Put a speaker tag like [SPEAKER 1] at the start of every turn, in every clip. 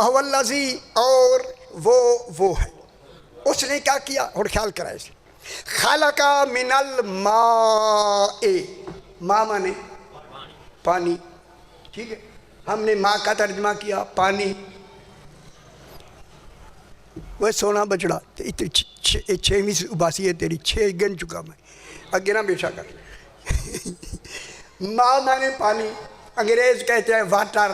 [SPEAKER 1] اولذی اور وہ ہے. اس نے کیا کیا اور خیال کرا اسے. خلق من الماء، ماء مانے پانی. ٹھیک ہے، ہم نے ماں کا ترجمہ کیا پانی. وہ سونا بچڑا 6ویں اباسی ہے تیری، 6 گن چکا میں، اگنا بیٹھا کر. ماں مانے پانی، انگریز کہتے ہیں واٹر.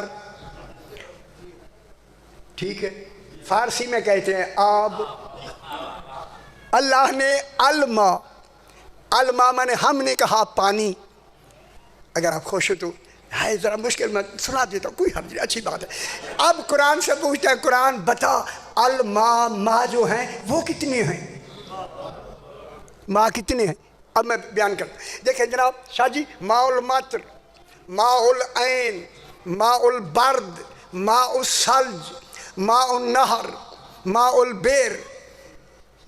[SPEAKER 1] ٹھیک ہے، فارسی میں کہتے ہیں آب. اللہ نے الماء، الماء مانے ہم نے کہا پانی. اگر آپ خوش ہو تو ہے ذرا مشکل میں سنا دیتا ہوں، کوئی حرج نہیں، اچھی بات ہے. اب قرآن سے پوچھتا ہے قرآن بتا الماء، ماں جو ہیں وہ کتنے ہیں، ماں کتنے ہیں. اب میں بیان کرتا ہوں. دیکھیں جناب شاہ جی، ماء المطر، ماء العین، ماء البرد، ماء الثلج، ماء النہر، ماء البیر،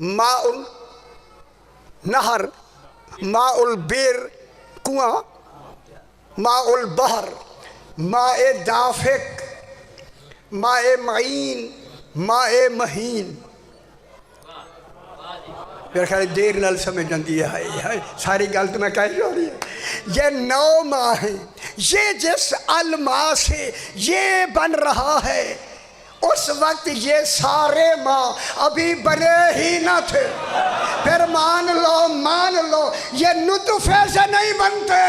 [SPEAKER 1] ماء النہر، ماء البیر کنواں، ماء البحر، ماء دافق، ماء معین، ماء مہین. میرے خیال دیر نال سمجھ جاندی ہے، ساری گل تو میں کہہ رہی ہے. یہ 9 ماہ ہیں. یہ جس الماء سے یہ بن رہا ہے اس وقت یہ سارے ماہ ابھی بنے ہی نہ تھے. پھر مان لو یہ نطفے سے نہیں بنتے،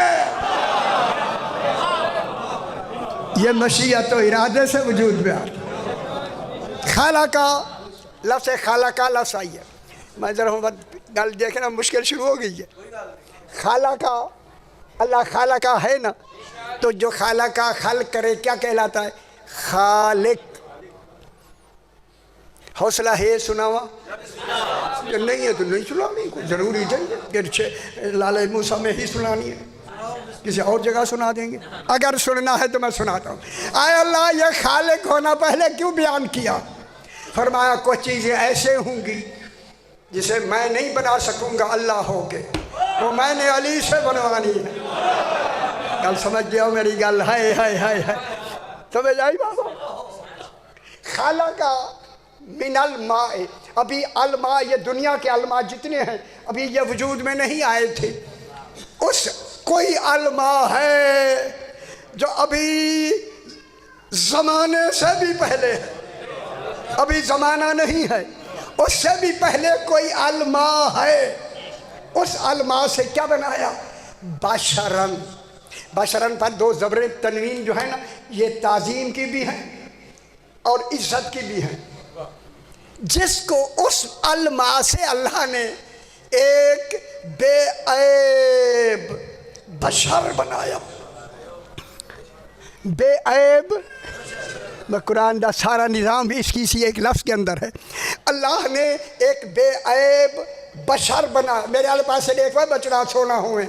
[SPEAKER 1] یہ مشیت و ارادے سے وجود میں آتے. خالقہ لفظ خالقہ لفظ آئی ہے. میں ذرا گل دیکھنا مشکل شروع ہو گئی ہے. خالقہ، اللہ خالقہ ہے نا، تو جو خالقہ خلق کرے کیا کہلاتا ہے؟ خالق. حوصلہ ہے سناوا؟ نہیں ہے تو نہیں سنانی، کوئی ضروری ہے کہ لالہ موسیٰ میں ہی سنانی ہے، کسی اور جگہ سنا دیں گے. اگر سننا ہے تو میں سناتا ہوں. آئے اللہ یہ خالق ہونا پہلے کیوں بیان کیا؟ فرمایا کچھ چیزیں ایسے ہوں گی جسے میں نہیں بنا سکوں گا اللہ ہو کے، وہ میں نے علی سے بنوانی ہے. گل سمجھ گیا میری گل؟ ہے سمجھ آئی بابا؟ خالقہ من الماء، ابھی الماء یہ دنیا کے الماء جتنے ہیں ابھی یہ وجود میں نہیں آئے تھے. اس کوئی الماء ہے جو ابھی زمانے سے بھی پہلے ہے، ابھی زمانہ نہیں ہے، اس سے بھی پہلے کوئی الماء ہے. اس الماء سے کیا بنایا؟ بشرن. بشرن پر 2 زبریں تنوین جو ہے نا، یہ تعظیم کی بھی ہیں اور عزت کی بھی ہیں. جس کو اس الماء سے اللہ نے ایک بے عیب بشر بنایا. بے عیب، میں قرآن دا سارا نظام بھی اس کی سی ایک لفظ کے اندر ہے. اللہ نے ایک بے عیب بشر بنا. میرے آلے پاسے دیکھ وہ بچڑا سونا ہوئے،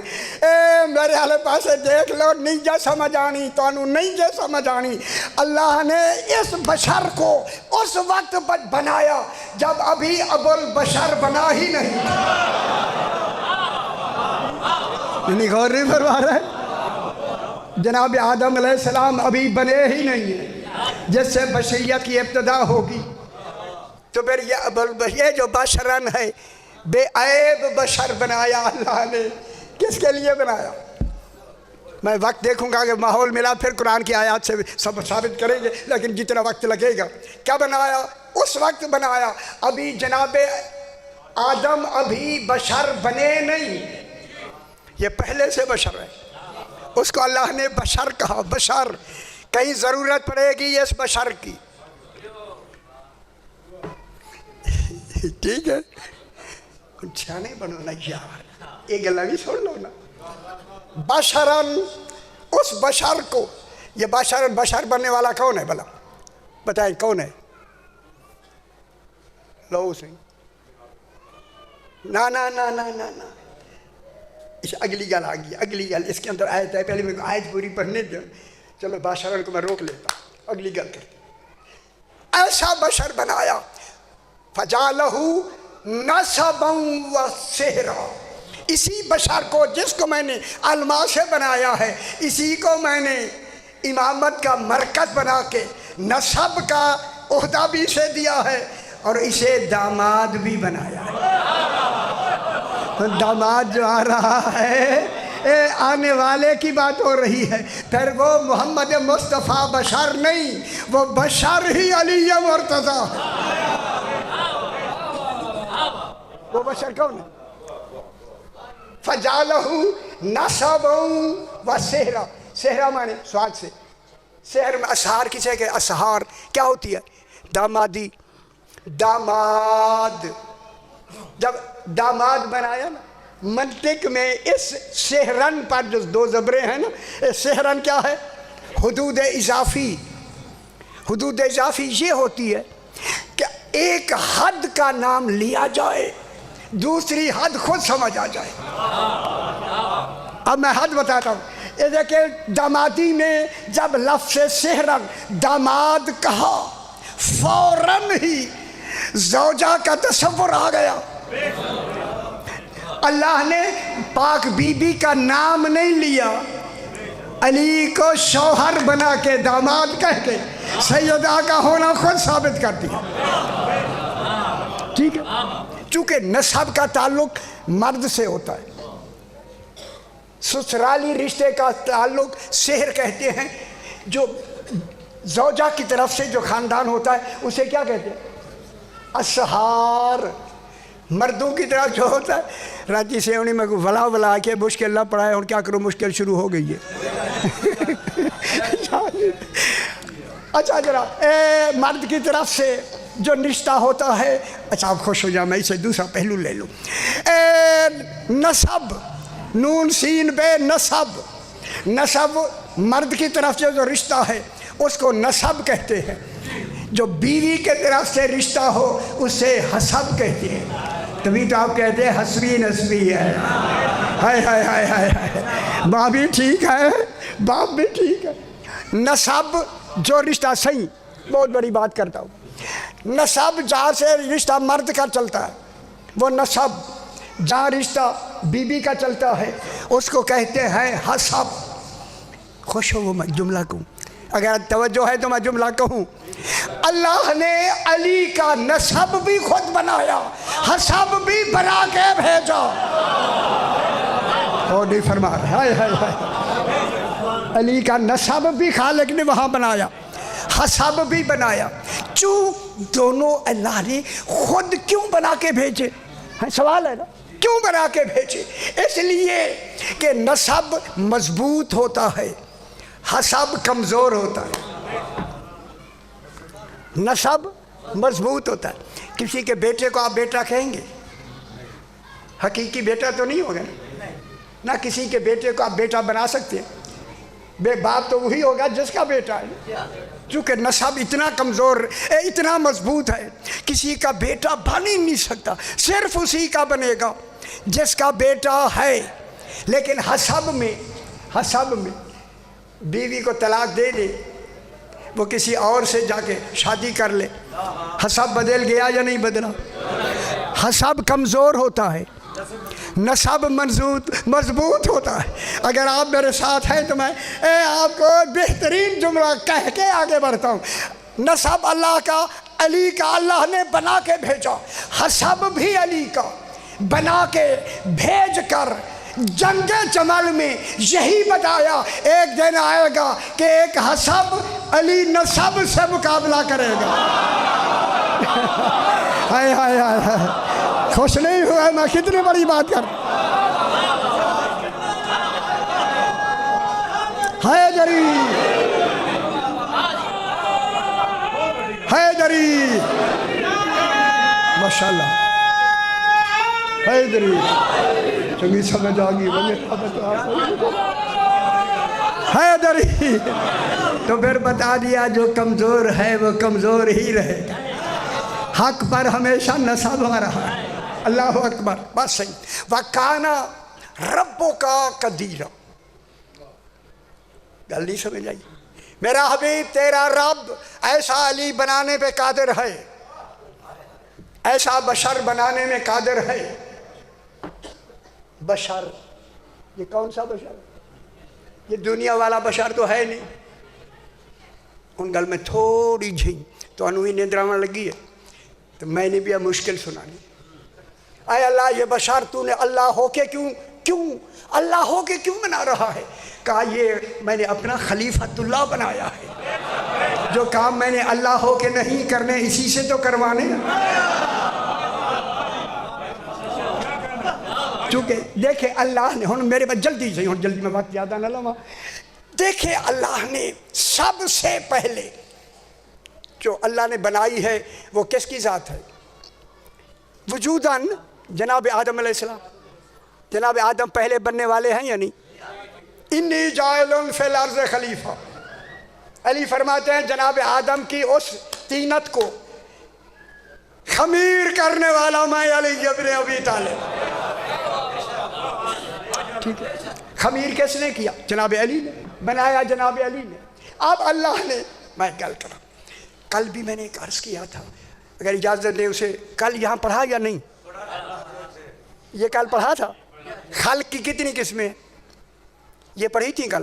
[SPEAKER 1] میرے آلے پاسے دیکھ لو نہیں جا سمجھ آنی تو انہوں نہیں جا سمجھ آنی. اللہ نے اس بشر کو اس وقت بنایا جب ابھی ابو البشر بنا ہی نہیں. یعنی غور نہیں فرما رہا ہے؟ جناب آدم علیہ السلام ابھی بنے ہی نہیں ہیں، جس سے بشریت کی ابتدا ہوگی. تو پھر یہ جو بشرن ہے بے عیب بشر بنایا اللہ نے. کس کے لیے بنایا؟ میں وقت دیکھوں گا کہ ماحول ملا پھر قرآن کی آیات سے سب ثابت کریں گے، لیکن جتنا وقت لگے گا. کیا بنایا؟ اس وقت بنایا ابھی جناب آدم ابھی بشر بنے نہیں، یہ پہلے سے بشر ہے. اس کو اللہ نے بشر کہا. بشر کہیں ضرورت پڑے گی اس بشر کی. ٹھیک ہے، چھانے بنو نا یار، یہ گلا بھی سن لو نا. بشرن، اس بشر کو، یہ بشر بننے والا کون ہے بھلا؟ بتائیں کون ہے؟ لو سنگھ. نا نا نا نا نا نا، اگلی گل آ گئی. اگلی گل اس کے اندر آیت ہے، پہلے میں آیت پوری پڑھنے دیں. چلو بشرن کو میں روک لیتا ہوں، اگلی گل کرتے. ایسا بشر بنایا فجعلہ نسبا و سحرا. اسی بشر کو جس کو میں نے الماء سے بنایا ہے، اسی کو میں نے امامت کا مرکز بنا کے نسب کا عہدہ بھی اسے دیا ہے اور اسے داماد بھی بنایا ہے۔ داماد جو آ رہا ہے آنے والے کی بات ہو رہی ہے، پھر وہ محمد مصطفیٰ بشر نہیں، وہ بشر ہی علی مرتضیٰ ہے۔ وہ بشر کون ہے؟ فَجَعَلَهُ نَسَبًا وَسِحْرًا، سحرا مانے سواد سے، سحر میں اسحار کسے کہ اسحار کیا ہوتی ہے؟ دامادی، داماد، جب داماد بنایا نا منطق میں اس سحرن پر جو دو زبریں ہیں نا، سحرن کیا ہے؟ حدود اضافی۔ حدود اضافی یہ ہوتی ہے کہ ایک حد کا نام لیا جائے، دوسری حد خود سمجھ آ جائے۔ اب میں حد بتاتا ہوں، یہ دیکھیں دامادی میں جب لفظ سحرن داماد کہا فوراً ہی زوجہ کا تصور آ گیا۔ اللہ نے پاک بی بی کا نام نہیں لیا، علی کو شوہر بنا کے داماد کہہ کے سیدہ کا ہونا خود ثابت کر دیا۔ ٹھیک ہے، چونکہ نسب کا تعلق مرد سے ہوتا ہے، سسرالی رشتے کا تعلق سحر کہتے ہیں، جو زوجہ کی طرف سے جو خاندان ہوتا ہے اسے کیا کہتے ہیں؟ اسحار۔ مردوں کی طرف جو ہوتا ہے راتی سے انہیں میں ولا ولا کے مشکل نہ پڑھائے، اور کیا کروں مشکل شروع ہو گئی ہے۔ اچھا ذرا مرد کی طرف سے جو رشتہ ہوتا ہے، اچھا آپ خوش ہو جائیں میں اسے دوسرا پہلو لے لوں، نسب، نون سین بے نسب، نسب مرد کی طرف سے جو رشتہ ہے اس کو نسب کہتے ہیں، جو بیوی کے طرف سے رشتہ ہو اسے حسب کہتے ہیں۔ تبھی تو آپ کہتے ہیں حسبی نسبی ہے، ہائے ہائے ہائے ہائے، ماں بھی ٹھیک ہے باپ بھی ٹھیک ہے۔ نسب جو رشتہ، صحیح بہت بڑی بات کرتا ہوں، نسب جہاں سے رشتہ مرد کا چلتا ہے وہ نسب، جہاں رشتہ بیوی کا چلتا ہے اس کو کہتے ہیں حسب۔ خوش ہو وہ میں جملہ کہوں، اگر توجہ ہے تو میں جملہ کہوں، اللہ نے علی کا نسب بھی خود بنایا، حسب بھی بنا کے بھیجا۔ اور نہیں فرما رہے، ہائے ہائے ہائے، علی کا نسب بھی خالق نے وہاں بنایا، حسب بھی بنایا۔ چوں دونوں اللہ نے خود کیوں بنا کے بھیجے؟ سوال ہے نا، کیوں بنا کے بھیجے؟ اس لیے کہ نسب مضبوط ہوتا ہے، حسب کمزور ہوتا ہے۔ نسب مضبوط ہوتا ہے، کسی کے بیٹے کو آپ بیٹا کہیں گے؟ حقیقی بیٹا تو نہیں ہوگا نہ کسی کے بیٹے کو آپ بیٹا بنا سکتے ہیں، بے باپ تو وہی ہوگا جس کا بیٹا ہے۔ چونکہ نسب اتنا کمزور، اتنا مضبوط ہے، کسی کا بیٹا بن ہی نہیں سکتا، صرف اسی کا بنے گا جس کا بیٹا ہے۔ لیکن حسب میں بیوی کو طلاق دے دے، وہ کسی اور سے جا کے شادی کر لے، حسب بدل گیا یا نہیں بدلا؟ حسب کمزور ہوتا ہے، نسب مضبوط ہوتا ہے۔ اگر آپ میرے ساتھ ہیں تو میں آپ کو بہترین جملہ کہہ کے آگے بڑھتا ہوں۔ نسب اللہ کا، علی کا اللہ نے بنا کے بھیجا، حسب بھی علی کا بنا کے بھیج کر جنگ جمل میں یہی بتایا ایک دن آئے گا کہ ایک حسب علی نسب سے مقابلہ کرے گا۔ ہائے ہائے ہائے، خوش نہیں ہوا میں کتنی بڑی بات کر، حیدری حیدری، ماشاءاللہ حیدری، چنگی سمجھ آگی حیدری۔ تو پھر بتا دیا جو کمزور ہے وہ کمزور ہی رہے گا، حق پر ہمیشہ نسب آ رہا ہے۔ اللہ اکبر، بس صحیح۔ وَكَانَ رَبُّكَ قَدِيرًا، گل نہیں سمجھ آئی؟ میرا حبیب تیرا رب ایسا علی بنانے پہ قادر ہے، ایسا بشر بنانے میں قادر ہے۔ بشر، یہ کون سا بشر؟ یہ دنیا والا بشر تو ہے نہیں۔ ان گل میں تھوڑی جھی تو انوی نیندراون لگی ہے تو میں نے بھی مشکل سنانی. اے اللہ یہ بشر تو نے اللہ ہو کے کیوں اللہ ہو کے کیوں بنا رہا ہے؟ کہا یہ میں نے اپنا خلیفۃ اللہ بنایا ہے، جو کام میں نے اللہ ہو کے نہیں کرنے اسی سے تو کروانے. چونکہ دیکھیں اللہ نے میرے پاس جلدی میں بات زیادہ نہ لوا. دیکھیں اللہ نے سب سے پہلے جو اللہ نے بنائی ہے وہ کس کی ذات ہے؟ وجوداً جناب آدم علیہ السلام. جناب آدم پہلے بننے والے ہیں یا نہیں؟ انی جاعل فی الارض خلیفہ. علی فرماتے ہیں جناب آدم کی اس طینت کو خمیر کرنے والا میں علی ابن ابی طالب. ٹھیک ہے، خمیر کس نے کیا؟ جناب علی نے بنایا، جناب علی نے. اب اللہ نے، میں گل کرا کل بھی میں نے ایک عرض کیا تھا، اگر اجازت دیں اسے کل یہاں پڑھا یا نہیں؟ یہ کل پڑھا تھا. خلق کی کتنی قسمیں؟ یہ پڑھی تھی کل؟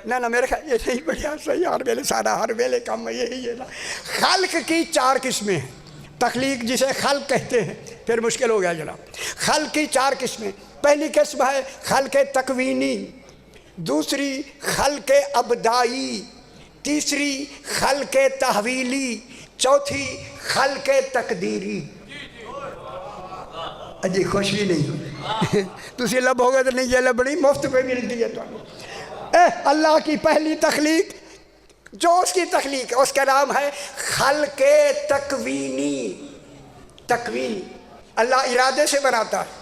[SPEAKER 1] نہ میرے خیال یہ نہیں پڑھیا. صحیح، ہر ویلے سارا ہر ویلے کام یہی ہے نا. خلق کی 4 قسمیں ہیں. تخلیق جسے خلق کہتے ہیں، پھر مشکل ہو گیا جناب. خلق کی 4 قسمیں. پہلی قسم ہے خلق تکوینی، دوسری خلق ابدائی، تیسری خلق تحویلی، چوتھی خلق تقدیری. اجی خوش بھی نہیں ہوئی تسی لب ہو گئے تو نہیں، یہ لبڑی مفت پہ ملتی ہے تو. اللہ کی پہلی تخلیق، جو اس کی تخلیق ہے اس کا نام ہے خلق تکوینی. تکوینی اللہ ارادے سے بناتا ہے.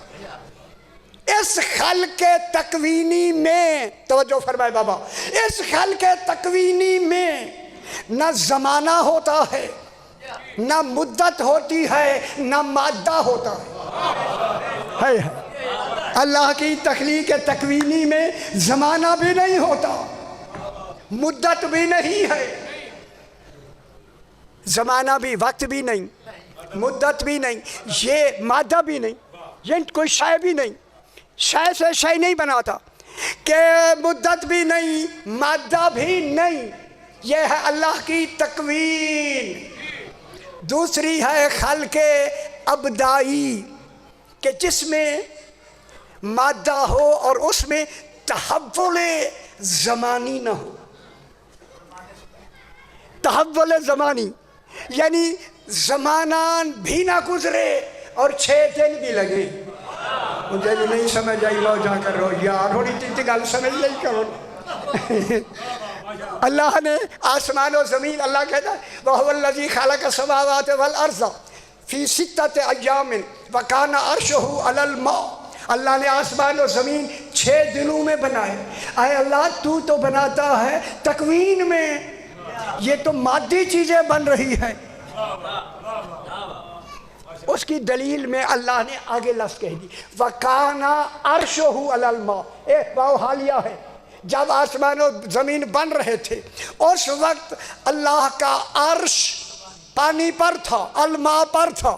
[SPEAKER 1] اس خلق تکوینی میں توجہ فرمائے بابا، اس خلق تکوینی میں نہ زمانہ ہوتا ہے، نہ مدت ہوتی ہے، نہ مادہ ہوتا ہے. اللہ کی تخلیق تکوینی میں زمانہ بھی نہیں ہوتا، مدت بھی نہیں ہے. زمانہ بھی، وقت بھی نہیں، مدت بھی نہیں، یہ مادہ بھی نہیں، یہ کوئی شے بھی نہیں. شے سے شے نہیں بناتا کہ مدت بھی نہیں، مادہ بھی نہیں. یہ ہے اللہ کی تکوین. دوسری ہے خلق ابدائی کہ جس میں مادہ ہو اور اس میں تحول زمانی نہ ہو. تحول زمانی یعنی زمانہ بھی نہ گزرے اور 6 دن بھی لگے. مجھے بھی نہیں سمجھ آئی، وہ جا کر رو یار ہوڑی تھی گل سمجھ لئی کرو. اللہ نے آسمان و زمین، اللہ کہتا ہے وَهُوَ الَّذِي خَلَقَ السَّمَاوَاتِ وَالْأَرْضَ فِي 6 أَيَّامٍ وَكَانَ عَرْشُهُ عَلَى الْمَاءِ. اللہ نے آسمان و زمین 6 دنوں میں بنائے. اے اللہ تو بناتا ہے تکوین میں، یہ تو مادی چیزیں بن رہی ہیں. اس کی دلیل میں اللہ نے آگے لفظ کہہ دی وَكَانَ عَرْشُهُ عَلَى الْمَاءِ. واو حالیہ ہے. جب آسمان و زمین بن رہے تھے اس وقت اللہ کا عرش پانی پر تھا، الماء پر تھا.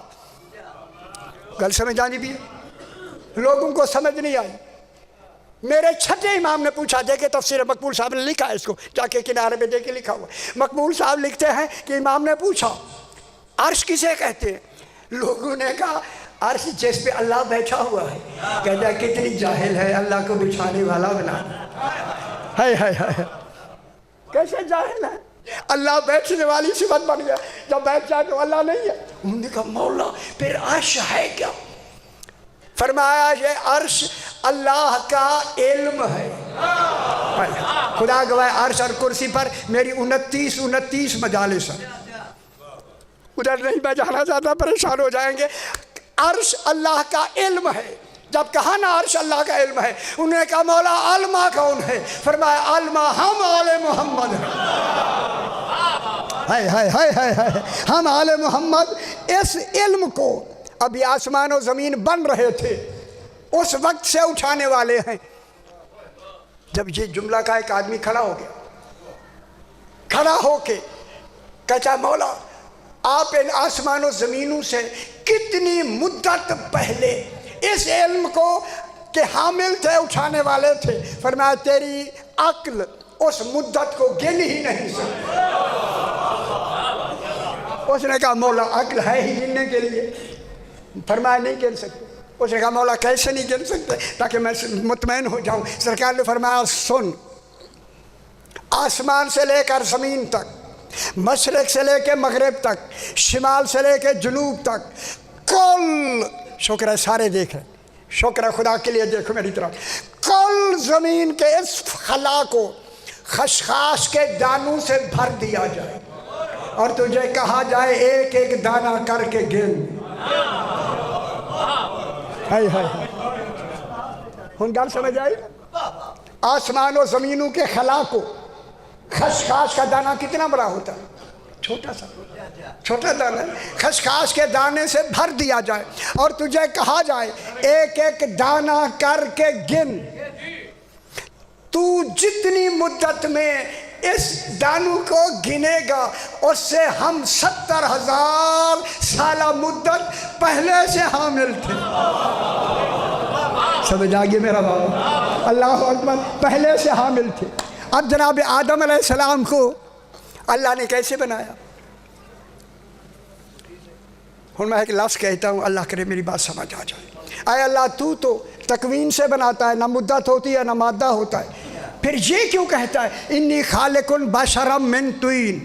[SPEAKER 1] گل سمجھ آنی بھی ہے، لوگوں کو سمجھ نہیں آئی. میرے چھٹے امام نے پوچھا، دیکھے تفسیر مقبول صاحب نے لکھا ہے، اس کو جا کے کنارے میں دیکھ کے لکھا ہوا. مقبول صاحب لکھتے ہیں کہ امام نے پوچھا عرش کسے کہتے ہیں؟ لوگوں نے کہا عرش جس پہ اللہ بیٹھا ہوا ہے. کہتا ہے کتنی جاہل ہے، اللہ کو بچھانے والا بنا. کیسے جاہل ہے؟ اللہ بیٹھنے والی صفت بن گیا. جب بیٹھ جائے تو اللہ نہیں ہے. انہوں نے کہا مولا پھر عرش ہے کیا؟ فرمایا یہ عرش اللہ کا علم ہے. خدا گواہ عرش اور کرسی پر میری 29 مجالس ہیں. ادھر نہیں میں جانا چاہتا، پریشان ہو جائیں گے. عرش اللہ کا علم ہے. جب کہا نا عرش اللہ کا علم ہے، انہوں نے کہا مولا علماء کون ہے؟ فرمایا علماء ہم آل محمد ہیں. ہم آل محمد. اس علم کو ابھی آسمان و زمین بن رہے تھے اس وقت سے اٹھانے والے ہیں. جب یہ جملہ کا ایک آدمی کھڑا ہو گیا، کھڑا ہو کے کہتا مولا آپ ان آسمان و زمینوں سے کتنی مدت پہلے اس علم کو کہ حامل تھے، اٹھانے والے تھے. فرمایا تیری عقل اس مدت کو گن ہی نہیں سکتی. اس نے کہا مولا عقل ہے ہی گننے کے لیے؟ فرمایا نہیں گن سکتے۔ اس نے کہا مولا کیسے نہیں گن سکتے تاکہ میں مطمئن ہو جاؤں؟ سرکار نے فرمایا سن، آسمان سے لے کر زمین تک، مشرق سے لے کے مغرب تک، شمال سے لے کے جنوب تک، کل شکر ہے سارے دیکھ رہے، شکر ہے خدا کے لیے دیکھو میری طرف، کل زمین کے اس خلا کو خشخاش کے دانوں سے بھر دیا جائے اور تجھے کہا جائے ایک ایک دانہ کر کے گن۔ ہائے ہائے ہائے، ہن گل سمجھ آئی؟ آسمان و زمینوں کے خلا کو خشخاش کا دانہ کتنا بڑا ہوتا ہے؟ چھوٹا سا، چھوٹا دانہ، خشخاش کے دانے سے بھر دیا جائے اور تجھے کہا جائے ایک ایک دانہ کر کے گن۔ تو جتنی مدت میں اس دانوں کو گنے گا اس سے ہم 70,000 سالہ مدت پہلے سے حامل تھے۔ سمجھ آگے میرا بابا؟ اللہ اکبر، پہلے سے حامل تھے۔ اب جناب آدم علیہ السلام کو اللہ نے کیسے بنایا؟ ہن میں ایک لفظ کہتا ہوں، اللہ کرے میری بات سمجھ آ جائے۔ اے اللہ تو تکوین سے بناتا ہے، نہ مدت ہوتی ہے نہ مادہ ہوتا ہے، پھر یہ کیوں کہتا ہے انی خالق بشرا من طین،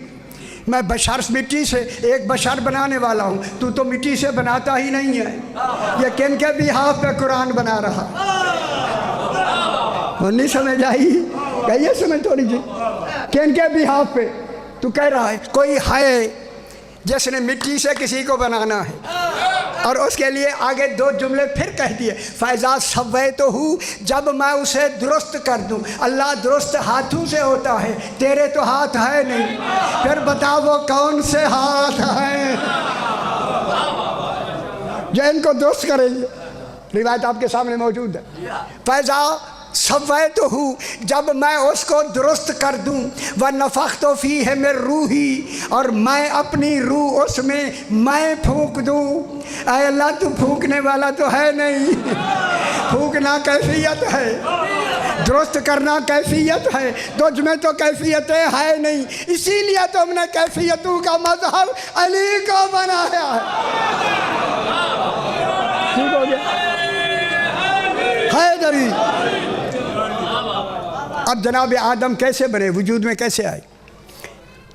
[SPEAKER 1] میں بشر مٹی سے ایک بشر بنانے والا ہوں، تو مٹی سے بناتا ہی نہیں ہے۔ یہ کن کے بیہاف پہ قرآن بنا رہا؟ نہیں سمجھ آئی؟ کہیے سمجھ تھوڑی جی، کن کے بیہاف پہ تو کہہ رہا ہے کوئی ہے جس نے مٹی سے کسی کو بنانا ہے، اور اس کے لیے آگے دو جملے پھر کہہ دیے فَإِذَا سَوَّيْتُهُ، جب میں اسے درست کر دوں۔ اللہ درست ہاتھوں سے ہوتا ہے، تیرے تو ہاتھ ہے نہیں، پھر بتا وہ کون سے ہاتھ ہیں جو ان کو درست کریں گے؟ روایت آپ کے سامنے موجود ہے۔ فَإِذَا سَوَّيْتُهُ، جب میں اس کو درست کر دوں، وَنَفَخْتُ فِيهِ مِن رُوحِي، اور میں اپنی روح اس میں میں پھونک دوں۔ اے اللہ تو پھونکنے والا تو ہے نہیں، پھونکنا کیفیت ہے، درست کرنا کیفیت ہے، تجھ میں تو کیفیتیں ہے نہیں، اسی لیے تم نے کیفیتوں کا مظہر علی کو بنایا ہے۔ ٹھیک ہو گیا؟ حیدری۔ اب جناب آدم کیسے بنے، وجود میں کیسے آئے؟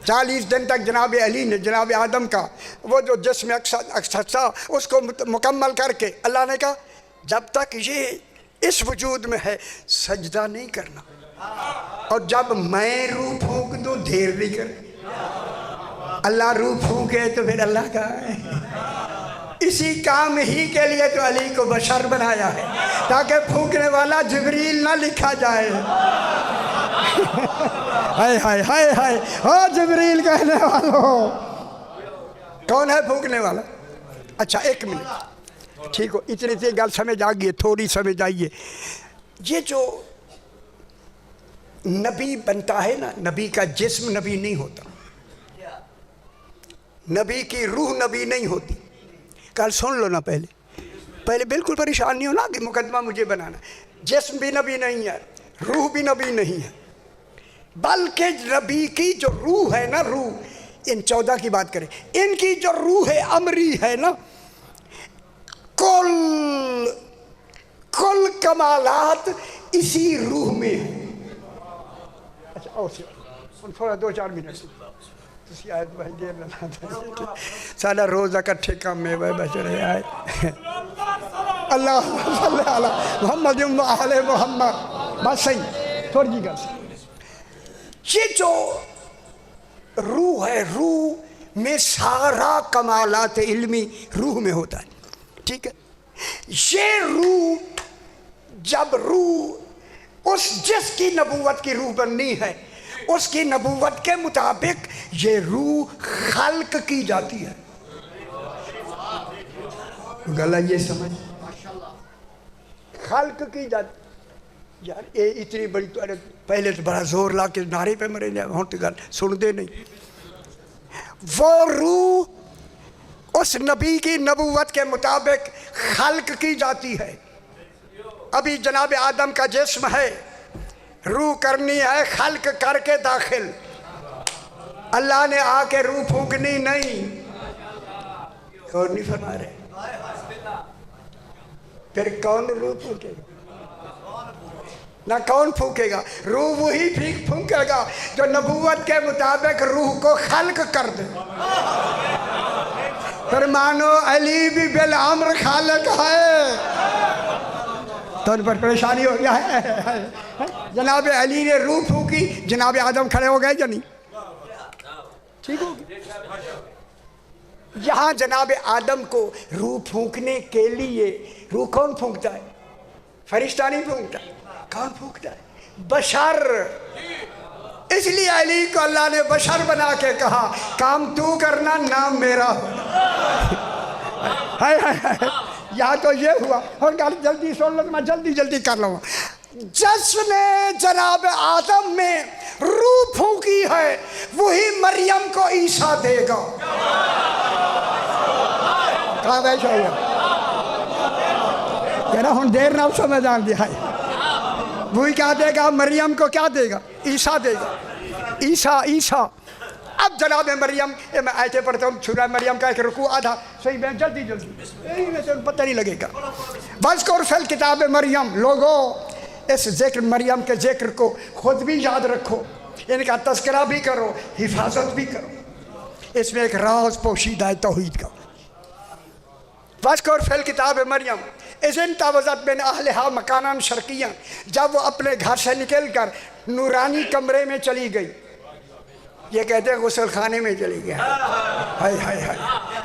[SPEAKER 1] 40 دن تک جناب علی نے جناب آدم کا وہ جو جسم اکثر تھا اس کو مکمل کر کے اللہ نے کہا جب تک یہ اس وجود میں ہے سجدہ نہیں کرنا، اور جب میں روح پھونک دوں دیر نہیں کر۔ اللہ روح پھونکے تو پھر اللہ کا ہے، اسی کام ہی کے لیے تو علی کو بشر بنایا ہے تاکہ پھونکنے والا جبریل نہ لکھا جائے۔ ہائے ہائے ہائے ہائے، او جبریل کہنے والوں، کون ہے پھونکنے والا؟ اچھا ایک منٹ، ٹھیک ہو، اتنی گل سمجھ آ گئی، تھوڑی سمجھ آئیے۔ یہ جو نبی بنتا ہے نا، نبی کا جسم نبی نہیں ہوتا، نبی کی روح نبی نہیں ہوتی۔ کل سن لو نا، پہلے بالکل پریشان نہیں ہونا کہ مقدمہ مجھے بنانا۔ جسم بھی نبی نہیں ہے، روح بھی نبی نہیں ہے، بلکہ نبی کی جو روح ہے نا، روح ان 14 کی بات کریں، ان کی جو روح امری ہے نا، کل کمالات اسی روح میں ہیں۔ اچھا اور تھوڑا 2-4 منٹ سارا روز اکٹھے کام میں بچ رہے آئے۔ اللہ صلی علی محمد و آل محمد، بات صحیح، تھوڑی جی گل۔ یہ جو روح ہے، روح میں سارا کمالات علمی روح میں ہوتا ہے، ٹھیک ہے؟ یہ روح جب روح اس جس کی نبوت کی روح بننی ہے اس کی نبوت کے مطابق یہ روح خلق کی جاتی ہے۔ گلا یہ سمجھ، خلق کی جاتی۔ یار اے اتنی بڑی تو پہلے تو بڑا زور لا کے نعرے پہ مرے جائے، ہوں تو گل سن دے نہیں۔ وہ روح اس نبی کی نبوت کے مطابق خلق کی جاتی ہے۔ ابھی جناب آدم کا جسم ہے، روح کرنی ہے خلق کر کے داخل، اللہ نے آ کے روح پھونکنی نہیں، کون نہیں فرما رہے؟ پھر کون روح پھونکے گا؟ نہ کون پھونکے گا؟ روح وہی پھونکے گا جو نبوت کے مطابق روح کو خلق کر دے. پھر مانو علی بھی بالامر خالق ہے. تو ان پر پریشانی ہو گیا ہے. جناب علی نے روح پھونکی، جناب آدم کھڑے ہو گئے یا نہیں؟ ٹھیک ہو گیا. یہاں جناب آدم کو روح پھونکنے کے لیے روح کون پھونکتا ہے؟ فرشتہ نہیں پھونکتا. کون پھونکتا ہے؟ بشر. اس لیے علی کو اللہ نے بشر بنا کے کہا کام تو کرنا، نام میرا ہو. یہاں تو یہ ہوا. اور جلدی سن لو، میں جلدی کر لوں. جس نے جناب آدم میں روح پھونکی ہے وہی مریم کو عیسیٰ دے گا. کہاں بیٹھ ہو گیا کہہ رہا ہوں دیر نہ سمجھ آن دیا ہے. وہی کیا دے گا؟ مریم کو کیا دے گا؟ عیسیٰ دے گا. عیسیٰ. اب جناب مریم، میں آیتیں پڑھتا ہوں. سورہ مریم کا ایک رکوع آدھا صحیح میں جلدی پتہ نہیں لگے گا. وَاذْكُرْ فِي الْكِتَابِ مریم. لوگو اس ذکر مریم کے ذکر کو خود بھی یاد رکھو، ان کا تذکرہ بھی کرو، حفاظت بھی کرو. اس میں ایک راز پوشیدہ ہے توحید کا. وَاذْكُرْ فِي الْكِتَابِ مریم اِذِ انتبذت من اہلہا مکاناً شرقیاً. جب وہ اپنے گھر سے نکل کر نورانی کمرے میں چلی گئی. یہ کہتے ہیں غسل خانے میں چلی گئی. ہائے ہائے ہائے،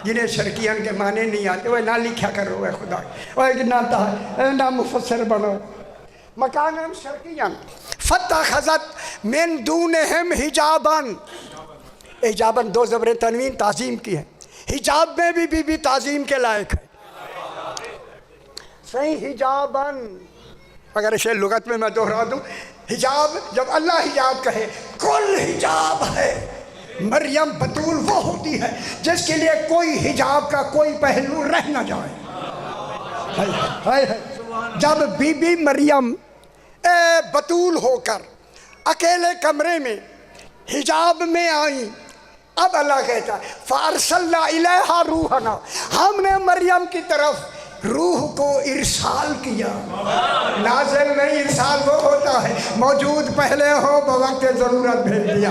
[SPEAKER 1] جنہیں شرقیاً کے معنی نہیں آتے وہ نہ لکھا کرو. اے خدا، وہ نہ مفسر بنو. مکاناً شرقیاً فاتخذت من دونہم حجاباً. حجاباً دو زبر تنوین تعظیم کی ہے. حجاب میں بھی بی بی تعظیم کے لائق ہے. صحیح حجاباً. اگر اسے لغت میں دوہرا دوں، حجاب جب اللہ حجاب کہے کل حجاب ہے. مریم بطول وہ ہوتی ہے جس کے لیے کوئی حجاب کا کوئی پہلو رہ نہ جائے. جب بی بی مریم بطول ہو کر اکیلے کمرے میں حجاب میں آئیں، اب اللہ کہتا ہے فَأَرْسَلْنَا إِلَيْهَا رُوحَنَا. ہم نے مریم کی طرف روح کو ارسال کیا. نازل نہیں، ارسال وہ ہوتا ہے موجود پہلے ہو بوقت ضرورت بھیج دیا.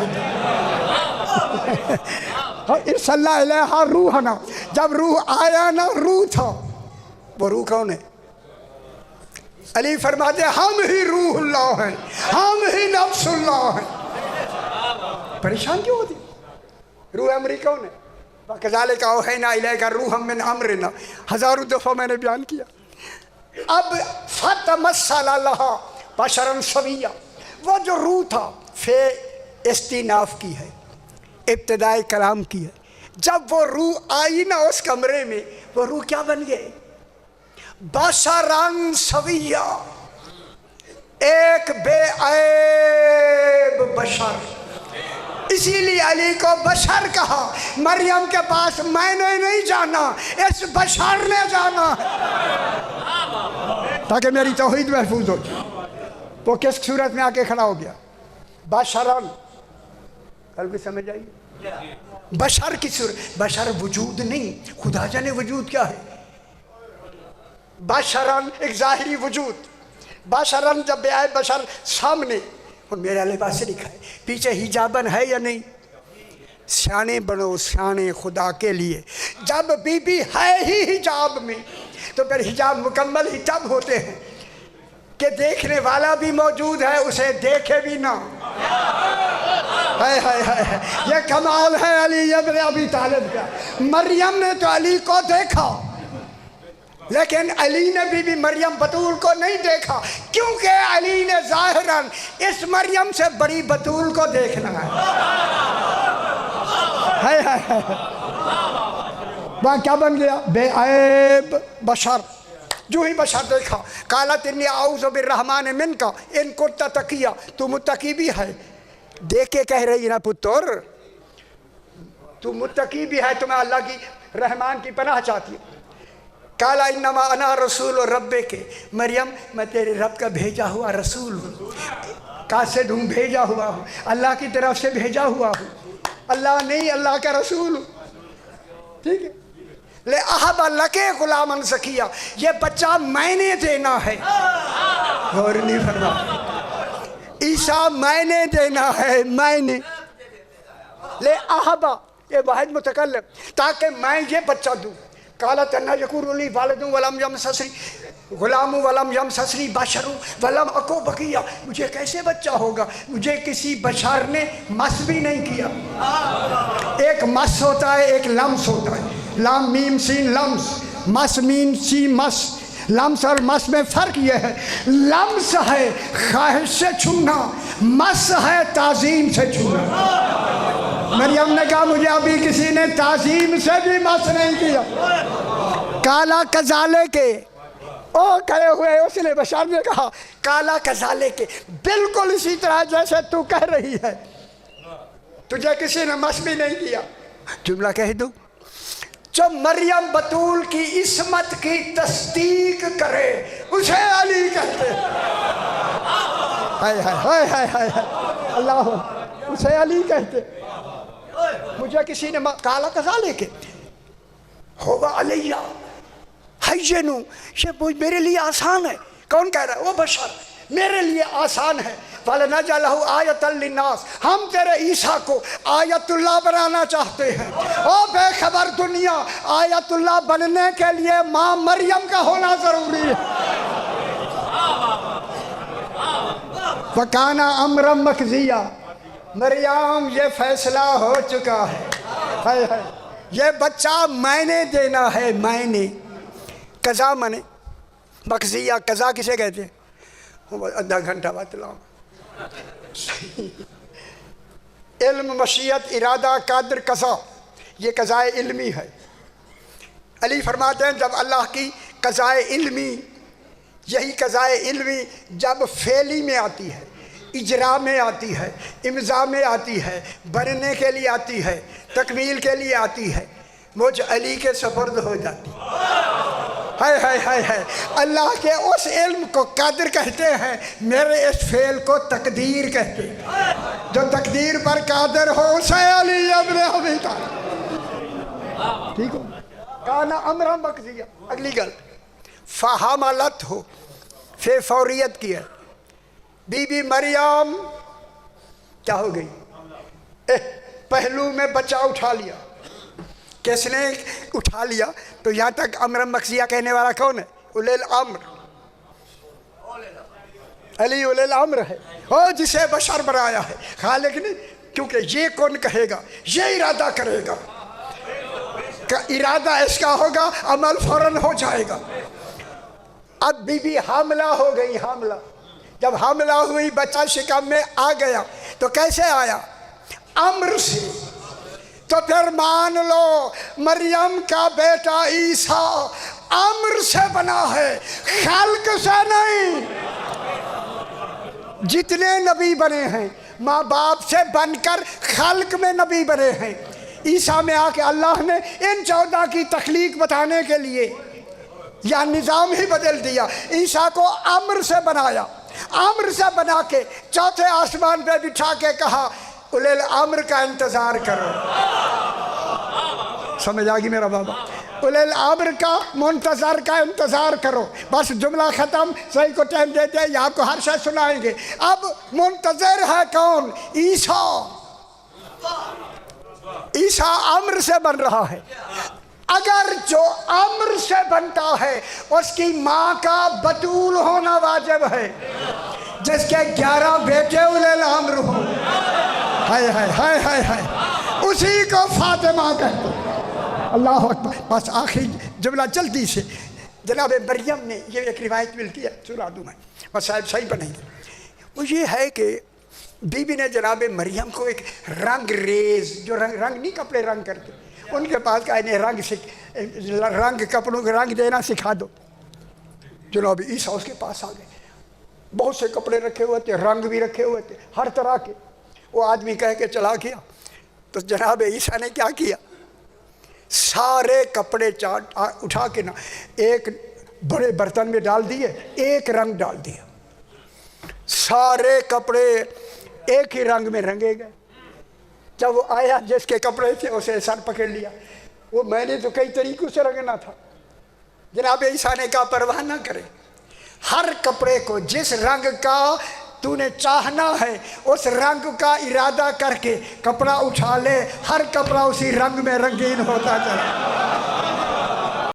[SPEAKER 1] ارسلنا الیہا روحنا. جب روح آیا نا، روح تھا. وہ روح کون ہے؟ علی فرماتے ہیں ہم ہی روح اللہ ہیں، ہم ہی نفس اللہ ہیں. پریشان کیوں ہوتی؟ روح امری کون ہے؟ وَكَذَلِكَ أَوْحَيْنَا إِلَيْكَ رُوحًا مِّنْ أَمْرِنَا. ہزاروں دفعہ میں نے بیان کیا. اب فَتَمَثَّلَ لَهَا بَشَرًا سَوِيًّا. وہ جو روح تھا فے استیناف کی ہے، ابتدائی کلام کی ہے. جب وہ روح آئی نا اس کمرے میں، وہ روح کیا بن گئے؟ بَشَرًا سَوِيًّا. ایک بے عیب بشر. اسی لیے علی کو بشر کہا. مریم کے پاس میں نے نہیں جانا، اس بشر نے جانا تاکہ میری توحید محفوظ ہو جائے. وہ کس صورت میں آ کے کھڑا ہو گیا؟ بشرن. کل بھی سمجھ آئیے، بشر کی صورت. بشر وجود نہیں، خدا جانے وجود کیا ہے. بشرن ایک ظاہری وجود. بشرن جب بے آئے بشر سامنے، اور میرا لباس سے لکھا ہے پیچھے حجابن ہے یا نہیں. سیانے بنو، سیانے خدا کے لیے. جب بی بی ہے ہی حجاب میں تو پھر حجاب مکمل ہی تب ہوتے ہیں کہ دیکھنے والا بھی موجود ہے، اسے دیکھے بھی نہ. یہ کمال ہے علی ابن ابی طالب کا. مریم نے تو علی کو دیکھا، لیکن علی نے بھی مریم بطول کو نہیں دیکھا، کیونکہ علی نے ظاہراً اس مریم سے بڑی بطول کو دیکھنا ہے. وہاں کیا بن گیا؟ بے عیب بشر. جو ہی بشر دیکھا قالت انی اعوذ بالرحمن منک ان کنت تقیا. تو متقی بھی ہے. دیکھ کے کہہ رہی نا پتر، تو متقی بھی ہے تو میں اللہ کی رحمان کی پناہ چاہتی ہوں. کالا انما انا رسول ربک. مریم میں تیرے رب کا بھیجا ہوا رسول ہوں. قاصد ہوں، بھیجا ہوا ہوں، اللہ کی طرف سے بھیجا ہوا ہوں. اللہ نہیں، اللہ کا رسول ہوں. ٹھیک ہے. لے احب لکے غلامن زکیہ، یہ بچہ میں نے دینا ہے. غور نہیں فرما، عیسیٰ میں نے دینا ہے، میں نے. لے احبا، یہ واحد متکلم، تاکہ میں یہ بچہ دوں. قالت انا یکون لی والد ولم یمسسنی غلام ولم یمسسنی بشر ولم اکو بغیہ، مجھے کیسے بچہ ہوگا، مجھے کسی بشر نے مس بھی نہیں کیا. ایک مس ہوتا ہے، ایک لمس ہوتا ہے. لام میم سین لمس، مس میم سین مس. لمس اور مس میں فرق یہ ہے، لمس ہے خواہش سے چھونا، مس ہے تعظیم سے چھونا. مریم نے کہا مجھے ابھی کسی نے تعظیم سے بھی مس نہیں کیا. کالا کزالے کے، او کہے ہوئے اس نے بشر نے کہا کالا کزالے کے، بالکل اسی طرح جیسے تو کہہ رہی ہے، تجھے کسی نے مس بھی نہیں کیا. جملہ کہہ دوں، جو مریم بطول کی عصمت کی تصدیق کرے اسے علی کہتے ہیں. ہائے ہائے ہائے ہائے اللہ، اسے علی کہتے. مجھے کسی نے کالا کزالے کے ہوگا علیہ حیّنو، یہ میرے لیے آسان ہے. کون کہہ رہا ہے؟ وہ بشر. میرے لیے آسان ہے. وَلَنَجْعَلَهُ آیَةً لِلنَّاسِ، ہم تیرے عیسیٰ کو آیت اللہ بنانا چاہتے ہیں. او بے خبر دنیا، آیت اللہ بننے کے لیے ماں مریم کا ہونا ضروری ہے. وَكَانَ أَمْرًا مَقْضِيًّا، مریم یہ فیصلہ ہو چکا ہے. یہ بچہ میں نے دینا ہے، میں نے. قضا منے مقضیہ، قضا کسے کہتے ہیں؟ آدھا گھنٹہ بتلاؤں. علم، مشیت، ارادہ، قدر، قضا، یہ قضائے علمی ہے. علی فرماتے ہیں جب اللہ کی قضائے علمی، یہی قضائے علمی جب فعلی میں آتی ہے، اجرا میں آتی ہے، امضاء میں آتی ہے، بننے کے لیے آتی ہے، تکمیل کے لیے آتی ہے، مجھ علی کے سپرد ہو جاتی. ہائے ہائے ہائے ہائے، اللہ کے اس علم کو قدر کہتے ہیں، میرے اس فعل کو تقدیر کہتے ہیں. جو تقدیر پر قادر ہو اسے علی ابن ابی طالب. ٹھیک ہو؟ کانا امرا مقضیہ. اگلی گل، فحملت ہو، پھر فوریت کی ہے. بی بی مریم کیا ہو گئی؟ پہلو میں بچہ اٹھا لیا. کس نے اٹھا لیا؟ تو یہاں تک امر مقضیہ کہنے والا کون ہے؟ اولی الامر، علی اولی الامر ہے، وہ جسے بشر بنایا ہے، خالق نے. کیونکہ یہ کون کہے گا، یہ ارادہ کرے گا، ارادہ اس کا ہوگا، عمل فوراً ہو جائے گا. اب بی بی حاملہ ہو گئی. حاملہ جب حاملہ ہوئی، بچہ شکم میں آ گیا، تو کیسے آیا؟ امر سے. تو پھر مان لو مریم کا بیٹا عیسیٰ امر سے بنا ہے، خلق سے نہیں. جتنے نبی بنے ہیں ماں باپ سے بن کر خلق میں نبی بنے ہیں. عیسیٰ میں آ کے اللہ نے ان 14 کی تخلیق بتانے کے لیے یا نظام ہی بدل دیا. عیسیٰ کو امر سے بنایا، امر سے بنا کے چوتھے آسمان پہ بٹھا کے کہا اولی الامر کا انتظار کرو. سمجھ آگی میرا بابا؟ اولی الامر کا منتظر کا انتظار کرو. بس جملہ ختم. صحیح کو ٹائم دیتے ہیں، یہ آپ کو ہر شے سنائیں گے. اب منتظر ہے کون؟ عیسیٰ. عیسیٰ امر سے بن رہا ہے. اگر جو امر سے بنتا ہے اس کی ماں کا بطول ہونا واجب ہے. جس کے 11 بیٹے اولی الامر ہوں، ہائے ہائے ہائے ہائے ہائے، اسی کو فاطمہ کہتے ہیں. اللہ اکبر. بس آخری جملہ جلدی سے. جناب مریم نے، یہ ایک روایت ملتی ہے، سنا دوں میں، بس صاحب صحیح بنیں گے. وہ یہ ہے کہ بی بی نے جناب مریم کو ایک رنگ ریز، جو رنگ نہیں کپڑے رنگ کرتے، ان کے پاس کہا انہیں رنگ کپڑوں کے رنگ دینا سکھا دو. جناب عیسیٰ اس کے پاس آ گئے. بہت سے کپڑے رکھے ہوئے تھے، رنگ بھی رکھے ہوئے تھے ہر طرح کے. وہ آدمی کہہ کے چلا گیا. تو جناب عیسیٰ نے کیا کیا؟ سارے کپڑے اٹھا کے نا ایک بڑے برتن میں ڈال دیے، ایک رنگ ڈال دیا. سارے کپڑے ایک ہی رنگ میں رنگے گئے. جب وہ آیا جس کے کپڑے تھے اسے سر پکڑ لیا. وہ میں نے تو کئی طریقوں سے رنگنا تھا۔ جناب عیسیٰ نے کہا پرواہ نہ کرے، ہر کپڑے کو جس رنگ کا تو نے چاہنا ہے اس رنگ کا ارادہ کر کے کپڑا اٹھا لے، ہر کپڑا اسی رنگ میں رنگین ہوتا چلا۔